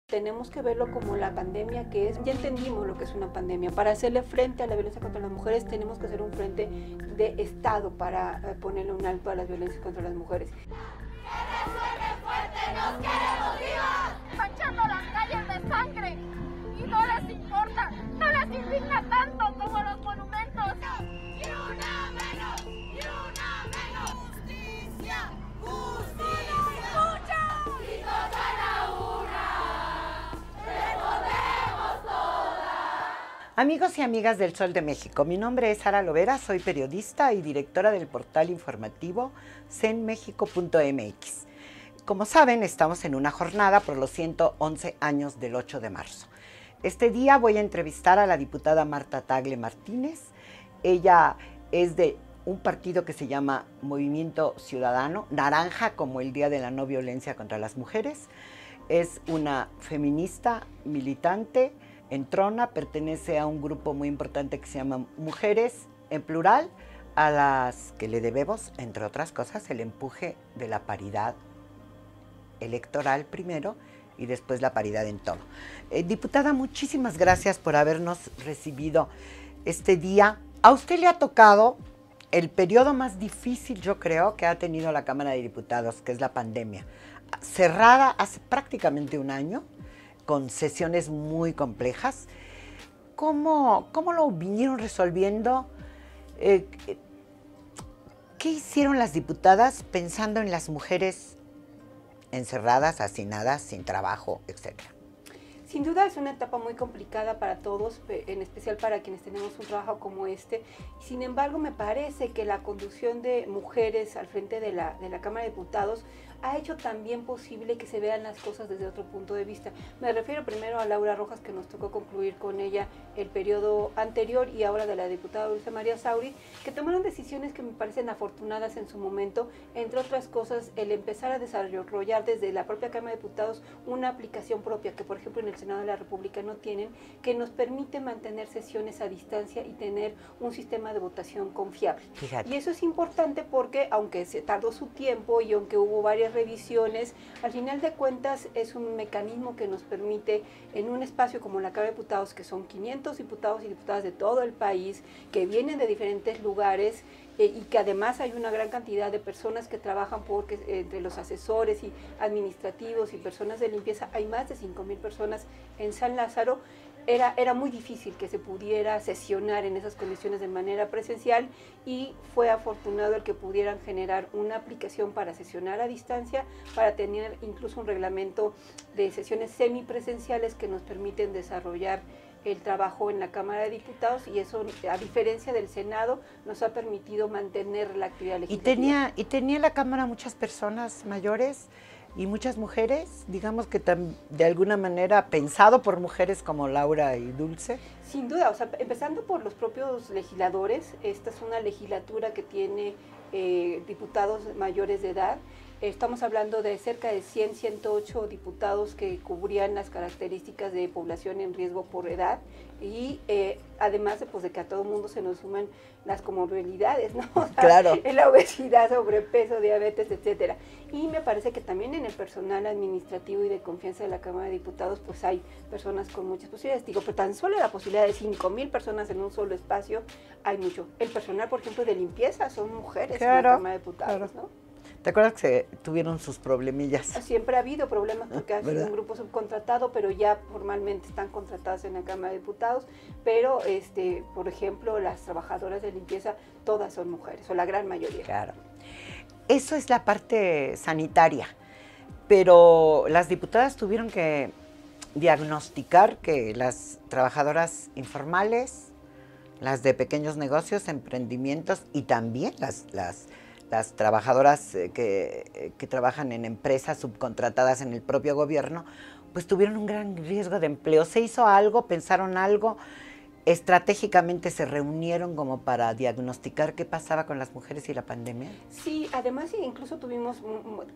Tenemos que verlo como la pandemia que es. Ya entendimos lo que es una pandemia. Para hacerle frente a la violencia contra las mujeres tenemos que hacer un frente de Estado para ponerle un alto a las violencias contra las mujeres. ¡Que resuene fuerte! ¡Nos queremos vivas! Manchando las calles de sangre y no les importa, no les indigna tanto como los monumentos. ¡Y una menos! ¡Y una menos! ¡Justicia! ¡Justicia! ¡Escucha! ¡Y toda la una! ¡Respondemos todas! Amigos y amigas del Sol de México, mi nombre es Sara Lovera, soy periodista y directora del portal informativo cenmexico.mx. Como saben, estamos en una jornada por los 111 años del 8 de marzo. Este día voy a entrevistar a la diputada Marta Tagle Martínez. Ella es de un partido que se llama Movimiento Ciudadano, naranja como el Día de la No Violencia contra las Mujeres. Es una feminista militante, entrona, pertenece a un grupo muy importante que se llama Mujeres en Plural, a las que le debemos, entre otras cosas, el empuje de la paridad electoral primero y después la paridad en todo. Diputada, muchísimas gracias por habernos recibido este día. A usted le ha tocado el periodo más difícil, yo creo, que ha tenido la Cámara de Diputados, que es la pandemia. Cerrada hace prácticamente un año, con sesiones muy complejas. ¿Cómo lo vinieron resolviendo? ¿Qué hicieron las diputadas pensando en las mujeres encerradas, hacinadas, sin trabajo, etcétera? Sin duda es una etapa muy complicada para todos, en especial para quienes tenemos un trabajo como este. Sin embargo, me parece que la conducción de mujeres al frente de la Cámara de Diputados ha hecho también posible que se vean las cosas desde otro punto de vista. Me refiero primero a Laura Rojas, que nos tocó concluir con ella el periodo anterior, y ahora de la diputada Dulce María Sauri, que tomaron decisiones que me parecen afortunadas en su momento, entre otras cosas, el empezar a desarrollar desde la propia Cámara de Diputados una aplicación propia, que por ejemplo en el Senado de la República no tienen, que nos permite mantener sesiones a distancia y tener un sistema de votación confiable. Fíjate. Y eso es importante porque, aunque se tardó su tiempo y aunque hubo varias revisiones, al final de cuentas es un mecanismo que nos permite, en un espacio como la Cámara de Diputados, que son 500 diputados y diputadas de todo el país, que vienen de diferentes lugares, y que además hay una gran cantidad de personas que trabajan, porque entre los asesores y administrativos y personas de limpieza hay más de 5,000 personas en San Lázaro. Era muy difícil que se pudiera sesionar en esas condiciones de manera presencial, y fue afortunado el que pudieran generar una aplicación para sesionar a distancia, para tener incluso un reglamento de sesiones semipresenciales que nos permiten desarrollar el trabajo en la Cámara de Diputados, y eso, a diferencia del Senado, nos ha permitido mantener la actividad legislativa. Y tenía la Cámara muchas personas mayores y muchas mujeres, digamos que de alguna manera pensado por mujeres como Laura y Dulce. Sin duda, o sea, empezando por los propios legisladores. Esta es una legislatura que tiene diputados mayores de edad. Estamos hablando de cerca de 108 diputados que cubrían las características de población en riesgo por edad, y además de que a todo mundo se nos suman las comorbilidades, ¿no? O sea, claro. La obesidad, sobrepeso, diabetes, etcétera. Y me parece que también en el personal administrativo y de confianza de la Cámara de Diputados, pues hay personas con muchas posibilidades. Digo, pero tan solo la posibilidad de 5,000 personas en un solo espacio, hay mucho. El personal, por ejemplo, de limpieza son mujeres, claro, en la Cámara de Diputados, claro. ¿no? ¿Te acuerdas que tuvieron sus problemillas? Siempre ha habido problemas porque ha sido ¿verdad? un grupo subcontratado, pero ya formalmente están contratadas en la Cámara de Diputados. Pero, por ejemplo, las trabajadoras de limpieza, todas son mujeres, o la gran mayoría. Claro. Eso es la parte sanitaria, pero las diputadas tuvieron que diagnosticar que las trabajadoras informales, las de pequeños negocios, emprendimientos, y también las trabajadoras que trabajan en empresas subcontratadas en el propio gobierno, pues tuvieron un gran riesgo de empleo. ¿Se hizo algo? ¿Pensaron algo? ¿Estratégicamente se reunieron como para diagnosticar qué pasaba con las mujeres y la pandemia? Sí, además incluso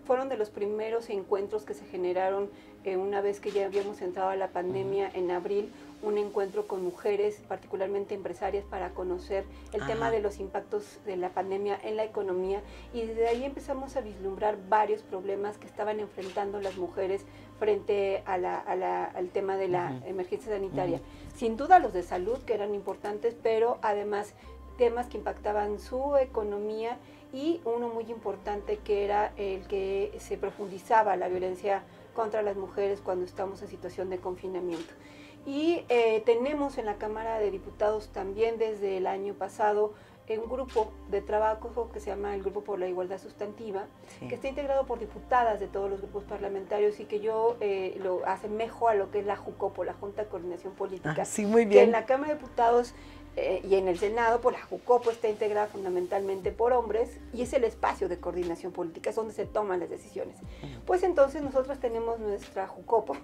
fueron de los primeros encuentros que se generaron una vez que ya habíamos entrado a la pandemia en abril, un encuentro con mujeres, particularmente empresarias, para conocer el tema de los impactos de la pandemia en la economía, y desde ahí empezamos a vislumbrar varios problemas que estaban enfrentando las mujeres frente al tema de la emergencia sanitaria. Sin duda los de salud, que eran importantes, pero además temas que impactaban su economía y uno muy importante que era el que se profundizaba la violencia contra las mujeres cuando estamos en situación de confinamiento. Y tenemos en la Cámara de Diputados también desde el año pasado un grupo de trabajo que se llama el Grupo por la Igualdad Sustantiva, que está integrado por diputadas de todos los grupos parlamentarios y que yo lo asemejo a lo que es la JUCOPO, la Junta de Coordinación Política. Sí, muy bien. Que en la Cámara de Diputados y en el Senado, pues la JUCOPO está integrada fundamentalmente por hombres y es el espacio de coordinación política, es donde se toman las decisiones. Pues entonces nosotros tenemos nuestra JUCOPO,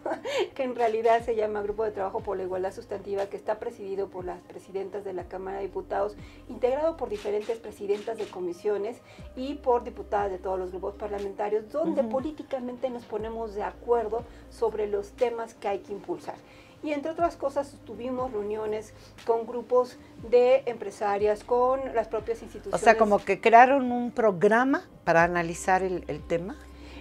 que en realidad se llama Grupo de Trabajo por la Igualdad Sustantiva, que está presidido por las presidentas de la Cámara de Diputados, integrado por diferentes presidentas de comisiones y por diputadas de todos los grupos parlamentarios, donde políticamente nos ponemos de acuerdo sobre los temas que hay que impulsar. Y entre otras cosas tuvimos reuniones con grupos de empresarias, con las propias instituciones. O sea, como que crearon un programa para analizar el tema.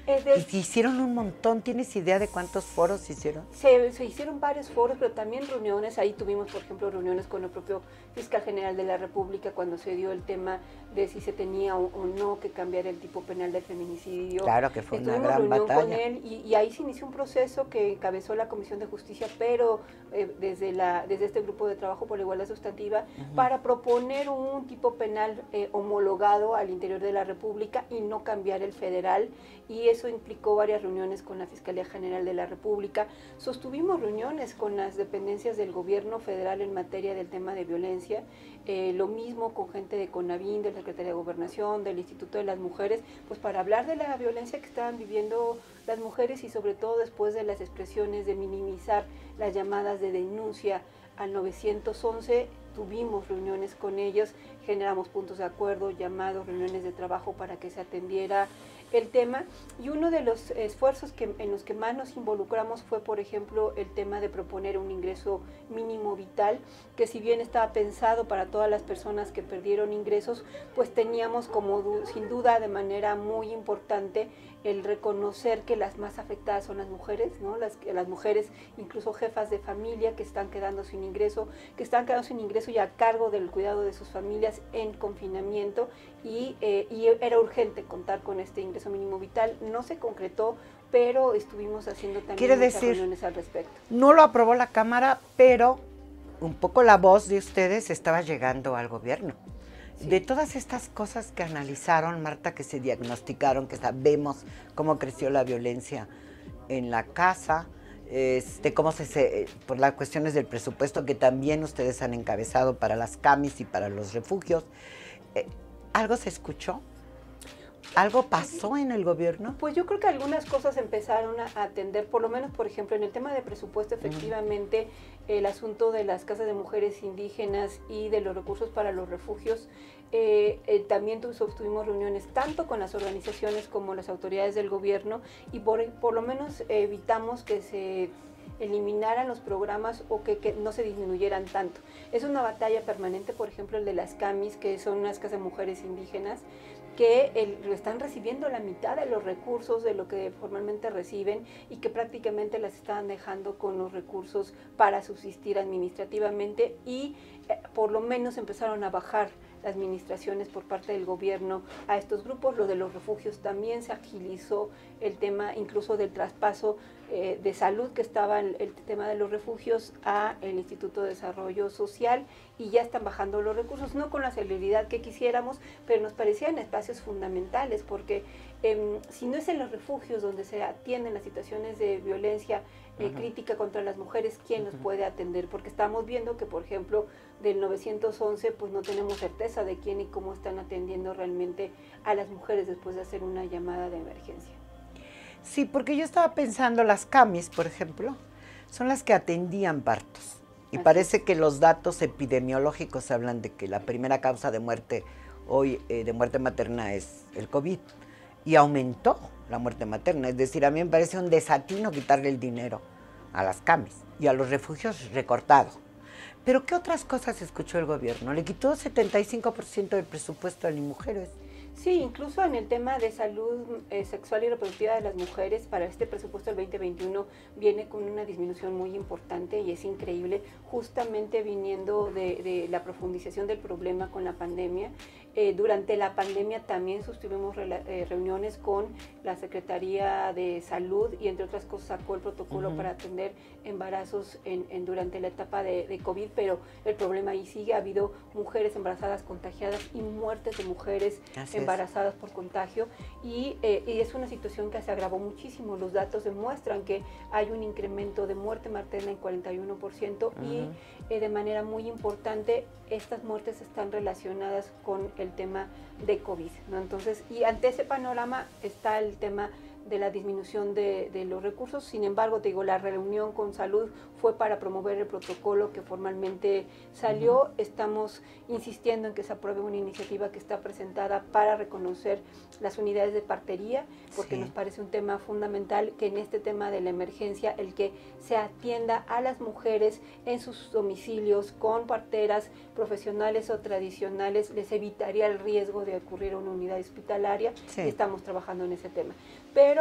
Y hicieron un montón. ¿Tienes idea de cuántos foros hicieron? Se hicieron varios foros, pero también reuniones. Ahí tuvimos, por ejemplo, reuniones con el propio Fiscal General de la República cuando se dio el tema de si se tenía o no que cambiar el tipo penal del feminicidio. Claro que fue una gran batalla. Con él y ahí se inició un proceso que encabezó la Comisión de Justicia, pero desde este grupo de trabajo por la igualdad sustantiva, para proponer un tipo penal homologado al interior de la República y no cambiar el federal. Y eso implicó varias reuniones con la Fiscalía General de la República. Sostuvimos reuniones con las dependencias del gobierno federal en materia del tema de violencia, lo mismo con gente de CONAVIN, de la Secretaría de Gobernación, del Instituto de las Mujeres, pues para hablar de la violencia que estaban viviendo las mujeres y sobre todo después de las expresiones de minimizar las llamadas de denuncia al 911, tuvimos reuniones con ellos, generamos puntos de acuerdo, llamados, reuniones de trabajo para que se atendiera el tema, y uno de los esfuerzos en los que más nos involucramos fue, por ejemplo, el tema de proponer un ingreso mínimo vital, que si bien estaba pensado para todas las personas que perdieron ingresos, pues teníamos como sin duda de manera muy importante el reconocer que las más afectadas son las mujeres, ¿no? Las mujeres, incluso jefas de familia, que están quedando sin ingreso y a cargo del cuidado de sus familias en confinamiento, y era urgente contar con este ingreso mínimo vital. No se concretó, pero estuvimos haciendo también muchas reuniones al respecto. No lo aprobó la Cámara, pero un poco la voz de ustedes estaba llegando al gobierno. Sí. De todas estas cosas que analizaron, Marta, que se diagnosticaron, que sabemos cómo creció la violencia en la casa, cómo por las cuestiones del presupuesto que también ustedes han encabezado para las CAMIS y para los refugios, ¿algo se escuchó? ¿Algo pasó en el gobierno? Pues yo creo que algunas cosas empezaron a atender, por lo menos, por ejemplo, en el tema de presupuesto, efectivamente, el asunto de las casas de mujeres indígenas y de los recursos para los refugios. También tuvimos reuniones tanto con las organizaciones como las autoridades del gobierno y por lo menos evitamos que se eliminaran los programas o que no se disminuyeran tanto. Es una batalla permanente, por ejemplo, el de las CAMIS, que son unas casas de mujeres indígenas, que están recibiendo la mitad de los recursos de lo que formalmente reciben y que prácticamente las estaban dejando con los recursos para subsistir administrativamente y por lo menos empezaron a bajar las administraciones por parte del gobierno a estos grupos. Lo de los refugios también se agilizó el tema incluso del traspaso de salud que estaba el tema de los refugios a el Instituto de Desarrollo Social y ya están bajando los recursos, no con la celeridad que quisiéramos, pero nos parecían espacios fundamentales porque si no es en los refugios donde se atienden las situaciones de violencia crítica contra las mujeres, ¿quién los puede atender? Porque estamos viendo que, por ejemplo, del 911, pues no tenemos certeza de quién y cómo están atendiendo realmente a las mujeres después de hacer una llamada de emergencia. Sí, porque yo estaba pensando, las CAMIS, por ejemplo, son las que atendían partos. Y parece que los datos epidemiológicos hablan de que la primera causa de muerte hoy, de muerte materna, es el COVID. Y aumentó la muerte materna. Es decir, a mí me parece un desatino quitarle el dinero a las CAMIS y a los refugios recortado. Pero ¿qué otras cosas escuchó el gobierno? Le quitó 75% del presupuesto a las mujeres. Sí, incluso en el tema de salud sexual y reproductiva de las mujeres, para este presupuesto del 2021 viene con una disminución muy importante y es increíble, justamente viniendo de la profundización del problema con la pandemia. Durante la pandemia también sostuvimos reuniones con la Secretaría de Salud y entre otras cosas sacó el protocolo para atender embarazos durante la etapa de COVID, pero el problema ahí sigue. Ha habido mujeres embarazadas contagiadas y muertes de mujeres embarazadas por contagio y es una situación que se agravó muchísimo. Los datos demuestran que hay un incremento de muerte materna en 41% y de manera muy importante estas muertes están relacionadas con el tema de COVID, ¿no? Entonces, y ante ese panorama está el tema de la disminución de los recursos. Sin embargo, te digo, la reunión con salud fue para promover el protocolo que formalmente salió. Estamos insistiendo en que se apruebe una iniciativa que está presentada para reconocer las unidades de partería, porque nos parece un tema fundamental que en este tema de la emergencia, el que se atienda a las mujeres en sus domicilios con parteras profesionales o tradicionales, les evitaría el riesgo de ocurrir a una unidad hospitalaria, y estamos trabajando en ese tema. Pero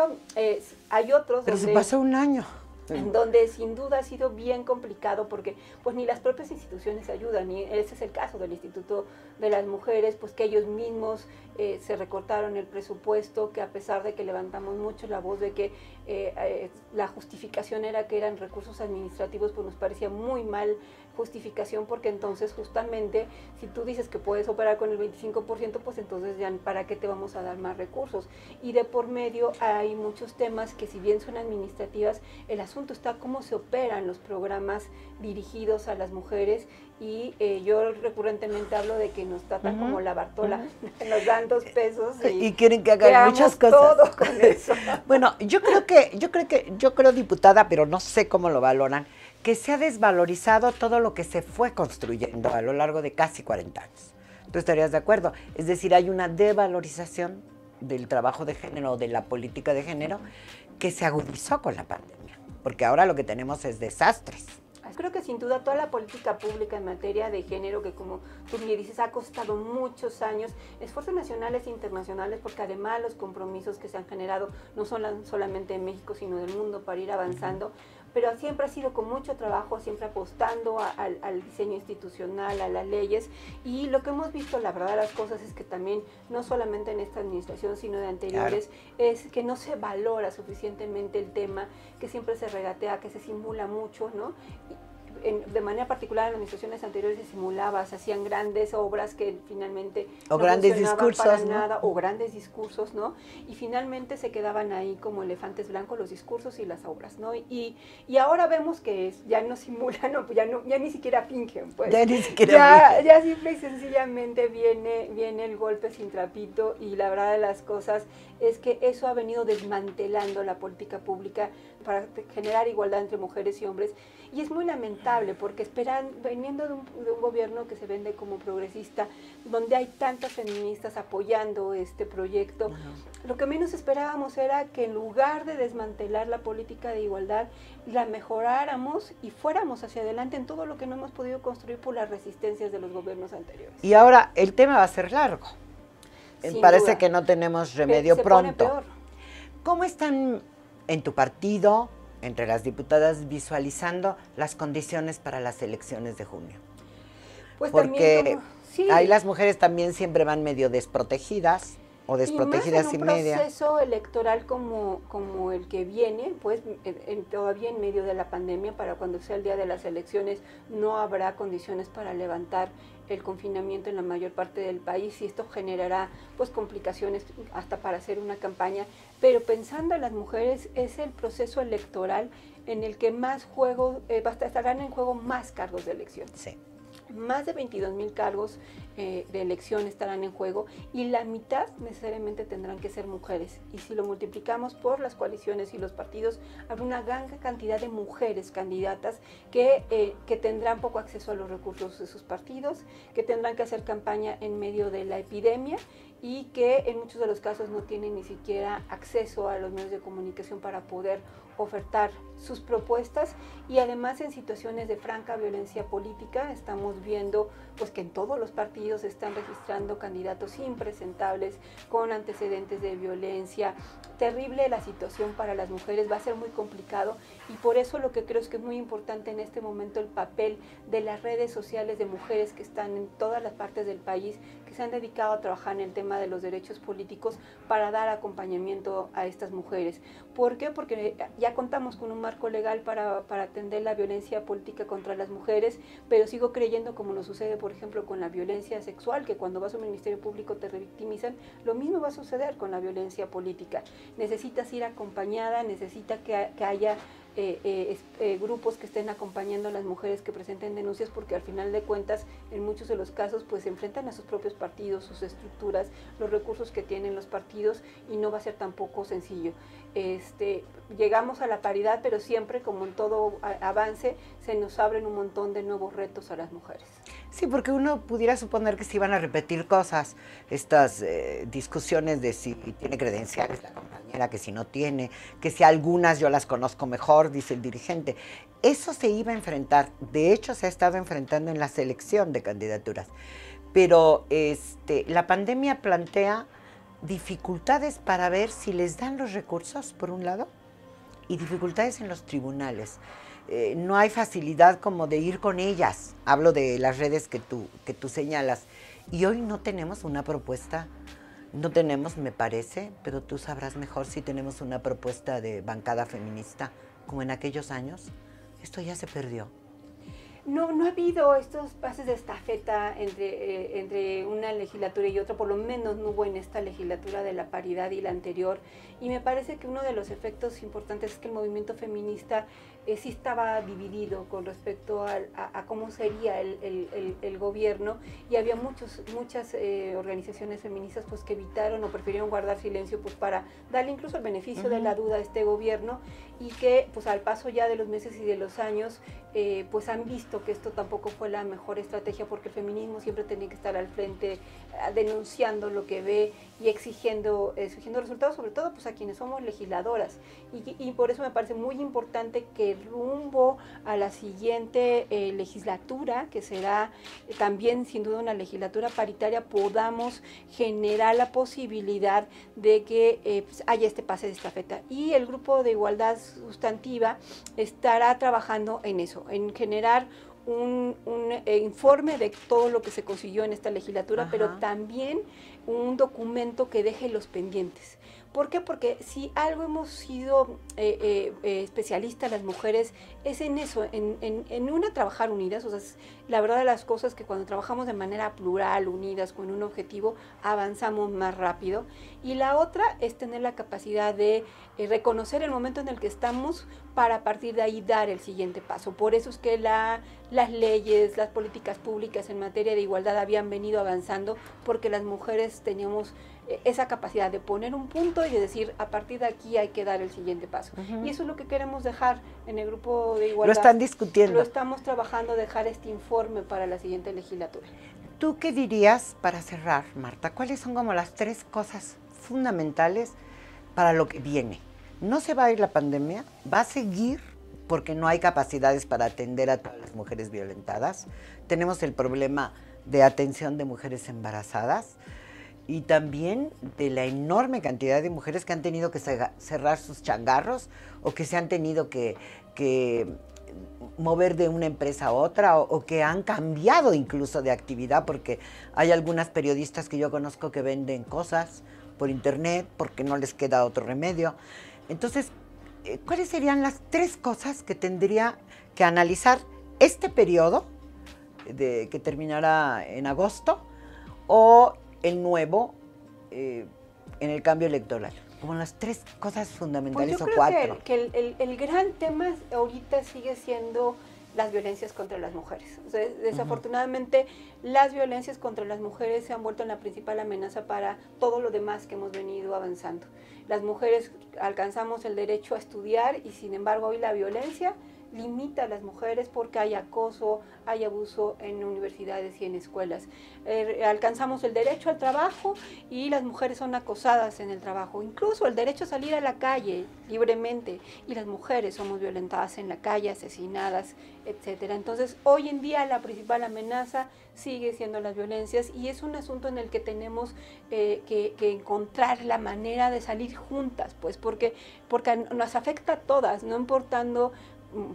hay otros Pero se pasó un año. En donde sin duda ha sido bien complicado porque pues ni las propias instituciones ayudan, y ese es el caso del Instituto de las Mujeres, pues que ellos mismos se recortaron el presupuesto, que a pesar de que levantamos mucho la voz de que la justificación era que eran recursos administrativos, pues nos parecía muy mal justificación, porque entonces justamente si tú dices que puedes operar con el 25%, pues entonces ya para qué te vamos a dar más recursos. Y de por medio hay muchos temas que si bien son administrativas, el asunto está cómo se operan los programas dirigidos a las mujeres, y yo recurrentemente hablo de que nos tratan como la Bartola, nos dan 2 pesos y quieren que hagan muchas cosas. Todo con eso. Bueno, yo creo, diputada, pero no sé cómo lo valoran, que se ha desvalorizado todo lo que se fue construyendo a lo largo de casi 40 años. ¿Tú estarías de acuerdo? Es decir, hay una devalorización del trabajo de género, de la política de género, que se agudizó con la pandemia, porque ahora lo que tenemos es desastres. Creo que sin duda toda la política pública en materia de género, que como tú me dices ha costado muchos años, esfuerzos nacionales e internacionales, porque además los compromisos que se han generado no son solamente en México, sino del mundo para ir avanzando, pero siempre ha sido con mucho trabajo, siempre apostando al diseño institucional, a las leyes, y lo que hemos visto, la verdad de las cosas, es que también, no solamente en esta administración, sino de anteriores, es que no se valora suficientemente el tema, que siempre se regatea, que se simula mucho, ¿no? De manera particular en las administraciones anteriores se simulaba, se hacían grandes obras que finalmente no grandes discursos, para nada, o grandes discursos, ¿no? Y finalmente se quedaban ahí como elefantes blancos los discursos y las obras, ¿no? Y ahora vemos que ya no simulan, no, ya ni siquiera fingen, pues. Ya simple y sencillamente viene el golpe sin trapito, y la verdad de las cosas es que eso ha venido desmantelando la política pública para generar igualdad entre mujeres y hombres. Y es muy lamentable porque veniendo de un gobierno que se vende como progresista, donde hay tantas feministas apoyando este proyecto, lo que menos esperábamos era que en lugar de desmantelar la política de igualdad, la mejoráramos y fuéramos hacia adelante en todo lo que no hemos podido construir por las resistencias de los gobiernos anteriores. Y ahora el tema va a ser largo. Parece duda. Que no tenemos remedio se pronto. Pone peor. ¿Cómo están en tu partido, entre las diputadas, visualizando las condiciones para las elecciones de junio? Pues porque ahí las mujeres también siempre van medio desprotegidas o desprotegidas y media. Y más en un proceso electoral como el que viene, pues todavía en medio de la pandemia, para cuando sea el día de las elecciones no habrá condiciones para levantar el confinamiento en la mayor parte del país, y esto generará pues complicaciones hasta para hacer una campaña. Pero pensando en las mujeres, es el proceso electoral en el que más estarán en juego más cargos de elección. Sí. Más de 22,000 cargos de elección estarán en juego, y la mitad necesariamente tendrán que ser mujeres. Y si lo multiplicamos por las coaliciones y los partidos, habrá una gran cantidad de mujeres candidatas que tendrán poco acceso a los recursos de sus partidos, que tendrán que hacer campaña en medio de la epidemia, y que en muchos de los casos no tienen ni siquiera acceso a los medios de comunicación para poder ofertar sus propuestas, y además en situaciones de franca violencia política estamos viendo pues que en todos los partidos se están registrando candidatos impresentables con antecedentes de violencia. Terrible la situación para las mujeres, va a ser muy complicado, y por eso lo que creo es que es muy importante en este momento el papel de las redes sociales de mujeres que están en todas las partes del país, que se han dedicado a trabajar en el tema de los derechos políticos para dar acompañamiento a estas mujeres. ¿Por qué? Porque ya contamos con un marco legal para atender la violencia política contra las mujeres, pero sigo creyendo, como nos sucede por ejemplo con la violencia sexual, que cuando vas a un ministerio público te revictimizan, lo mismo va a suceder con la violencia política. Necesitas ir acompañada, necesita que haya grupos que estén acompañando a las mujeres que presenten denuncias, porque al final de cuentas en muchos de los casos pues se enfrentan a sus propios partidos, sus estructuras, los recursos que tienen los partidos, y no va a ser tampoco sencillo. Llegamos a la paridad, pero siempre, como en todo avance, se nos abren un montón de nuevos retos a las mujeres. Sí, porque uno pudiera suponer que se iban a repetir cosas, estas discusiones de si tiene credenciales la compañera, que si no tiene, que si algunas yo las conozco mejor, dice el dirigente. Eso se iba a enfrentar, de hecho se ha estado enfrentando en la selección de candidaturas, pero la pandemia plantea dificultades para ver si les dan los recursos, por un lado, y dificultades en los tribunales. No hay facilidad como de ir con ellas, hablo de las redes que tú señalas, y hoy no tenemos una propuesta, no tenemos, me parece, pero tú sabrás mejor si tenemos una propuesta de bancada feminista, como en aquellos años. Esto ya se perdió. No ha habido estos pases de estafeta entre una legislatura y otra, por lo menos no hubo en esta legislatura de la paridad y la anterior, y me parece que uno de los efectos importantes es que el movimiento feminista sí estaba dividido con respecto a cómo sería el gobierno, y había muchas organizaciones feministas pues que evitaron o prefirieron guardar silencio pues para darle incluso el beneficio de la duda a este gobierno, y que pues al paso ya de los meses y de los años pues han visto que esto tampoco fue la mejor estrategia, porque el feminismo siempre tenía que estar al frente denunciando lo que ve y exigiendo resultados, sobre todo pues a quienes somos legisladoras, y por eso me parece muy importante que rumbo a la siguiente legislatura, que será también sin duda una legislatura paritaria, podamos generar la posibilidad de que pues haya este pase de estafeta, y el grupo de igualdad sustantiva estará trabajando en eso, en generar un informe de todo lo que se consiguió en esta legislatura, pero también un documento que deje los pendientes. ¿Por qué? Porque si algo hemos sido especialistas las mujeres es en eso, en trabajar unidas. O sea, la verdad de las cosas que cuando trabajamos de manera plural, unidas, con un objetivo, avanzamos más rápido. Y la otra es tener la capacidad de reconocer el momento en el que estamos para a partir de ahí dar el siguiente paso. Por eso es que las leyes, las políticas públicas en materia de igualdad habían venido avanzando, porque las mujeres teníamos esa capacidad de poner un punto y de decir, a partir de aquí hay que dar el siguiente paso. Y eso es lo que queremos dejar en el grupo de igualdad. Lo están discutiendo. Lo estamos trabajando, dejar este informe para la siguiente legislatura. ¿Tú qué dirías para cerrar, Marta? ¿Cuáles son como las 3 cosas fundamentales para lo que viene? No se va a ir la pandemia, va a seguir porque no hay capacidades para atender a todas las mujeres violentadas. Tenemos el problema de atención de mujeres embarazadas, y también de la enorme cantidad de mujeres que han tenido que cerrar sus changarros, o que se han tenido que mover de una empresa a otra, o que han cambiado incluso de actividad, porque hay algunas periodistas que yo conozco que venden cosas por internet porque no les queda otro remedio. Entonces, ¿cuáles serían las 3 cosas que tendría que analizar este periodo que terminará en agosto, o el nuevo en el cambio electoral? Como las 3 cosas fundamentales, pues o 4. Que el gran tema ahorita sigue siendo las violencias contra las mujeres. O sea, desafortunadamente las violencias contra las mujeres se han vuelto la principal amenaza para todo lo demás que hemos venido avanzando. Las mujeres alcanzamos el derecho a estudiar, y sin embargo hoy la violencia limita a las mujeres porque hay acoso, hay abuso en universidades y en escuelas. Alcanzamos el derecho al trabajo y las mujeres son acosadas en el trabajo, incluso el derecho a salir a la calle libremente, y las mujeres somos violentadas en la calle, asesinadas, etcétera. Entonces, hoy en día la principal amenaza sigue siendo las violencias, y es un asunto en el que tenemos que encontrar la manera de salir juntas, pues porque nos afecta a todas, no importando,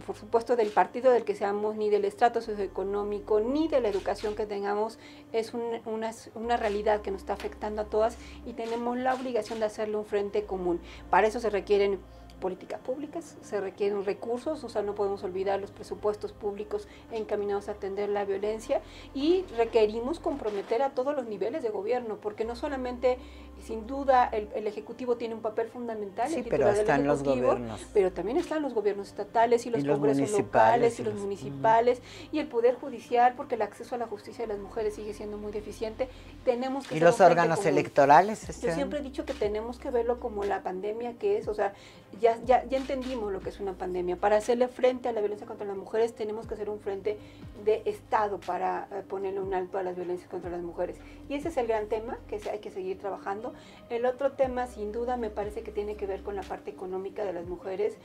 por supuesto, del partido del que seamos, ni del estrato socioeconómico, ni de la educación que tengamos. Es una realidad que nos está afectando a todas, y tenemos la obligación de hacerle un frente común. Para eso se requieren políticas públicas, se requieren recursos, o sea, no podemos olvidar los presupuestos públicos encaminados a atender la violencia, y requerimos comprometer a todos los niveles de gobierno, porque no solamente, sin duda, el Ejecutivo tiene un papel fundamental, sí, pero están los gobiernos, pero también están los gobiernos estatales y los congresos locales y los municipales, y el Poder Judicial, porque el acceso a la justicia de las mujeres sigue siendo muy deficiente. Tenemos que y los órganos electorales. Yo siempre he dicho que tenemos que verlo como la pandemia que es, o sea, ya entendimos lo que es una pandemia. Para hacerle frente a la violencia contra las mujeres tenemos que hacer un frente de Estado para ponerle un alto a las violencias contra las mujeres. Y ese es el gran tema que hay que seguir trabajando. El otro tema, sin duda, me parece que tiene que ver con la parte económica de las mujeres.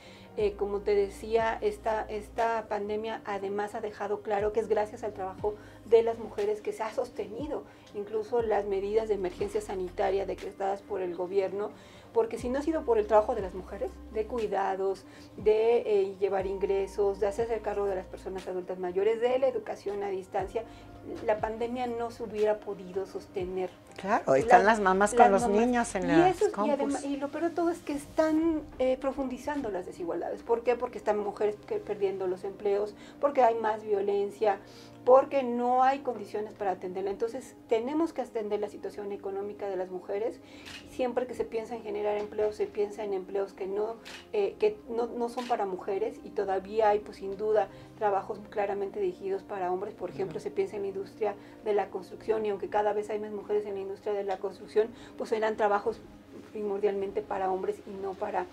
Como te decía, esta pandemia además ha dejado claro que es gracias al trabajo de las mujeres que se ha sostenido incluso las medidas de emergencia sanitaria decretadas por el gobierno, porque si no ha sido por el trabajo de las mujeres, de cuidados, de llevar ingresos, de hacerse cargo de las personas adultas mayores, de la educación a distancia, la pandemia no se hubiera podido sostener. Claro, están las mamás con los niños en las compus. Y lo peor de todo es que están profundizando las desigualdades. ¿Por qué? Porque están mujeres perdiendo los empleos, porque hay más violencia, porque no hay condiciones para atenderla. Entonces, tenemos que atender la situación económica de las mujeres. Siempre que se piensa en generar empleos, se piensa en empleos que no son para mujeres, y todavía hay, pues sin duda, trabajos claramente dirigidos para hombres. Por ejemplo, se piensa en la industria de la construcción, y aunque cada vez hay más mujeres en la industria de la construcción, pues eran trabajos primordialmente para hombres y no para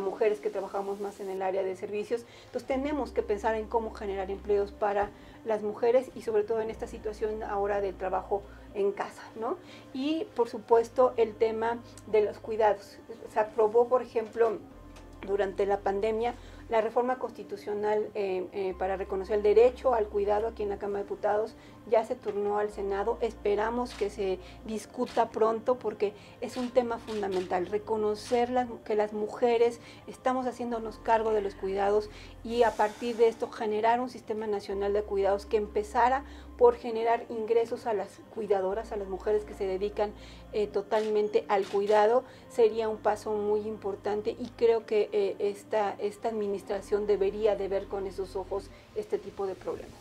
mujeres que trabajamos más en el área de servicios. Entonces tenemos que pensar en cómo generar empleos para las mujeres, y sobre todo en esta situación ahora del trabajo en casa, ¿no? Y por supuesto el tema de los cuidados. Se aprobó, por ejemplo, durante la pandemia, la reforma constitucional para reconocer el derecho al cuidado aquí en la Cámara de Diputados. Ya se turnó al Senado, esperamos que se discuta pronto, porque es un tema fundamental, reconocer que las mujeres estamos haciéndonos cargo de los cuidados, y a partir de esto generar un sistema nacional de cuidados que empezara por generar ingresos a las cuidadoras, a las mujeres que se dedican totalmente al cuidado. Sería un paso muy importante, y creo que esta administración debería de ver con esos ojos este tipo de problemas.